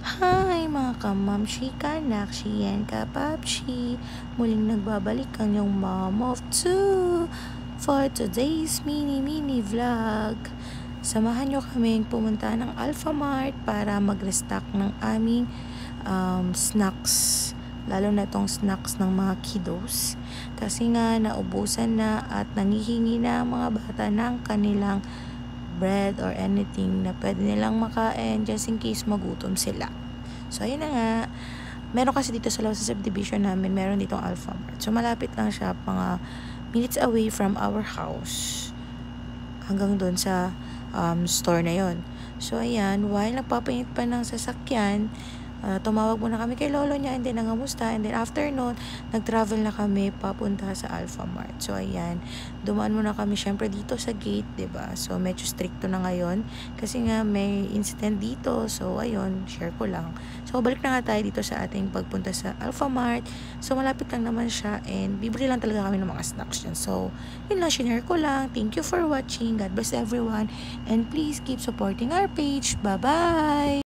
Hi mga kamamshi, kanakshi, and kapapshi. Muling nagbabalik ang yung mom of two for today's mini vlog. Samahan nyo kaming pumunta ng Alphamart para mag-restock ng aming snacks. Lalo na tong snacks ng mga kiddos. Kasi nga naubusan na at nangihingi na ang mga bata ng kanilang bread or anything na pwede nilang makain just in case magutom sila. So, ayun na nga. Meron kasi dito sa Laos sa subdivision namin, meron ditong Alphamart. So, malapit lang siya, mga minutes away from our house. Hanggang doon sa store na yon. So, ayan, while nagpapainit pa ng sasakyan, tumawag muna kami kay lolo niya and then nangamusta, and then after noon nag-travel na kami papunta sa Alphamart. So ayan, dumaan muna kami syempre dito sa gate, 'di ba? So medyo stricto na ngayon kasi nga may incident dito. So ayun, share ko lang. So balik na nga tayo dito sa ating pagpunta sa Alphamart. So malapit lang naman siya and bibili lang talaga kami ng mga snacks dyan. So yun lang, share ko lang. Thank you for watching. God bless everyone and please keep supporting our page. Bye bye.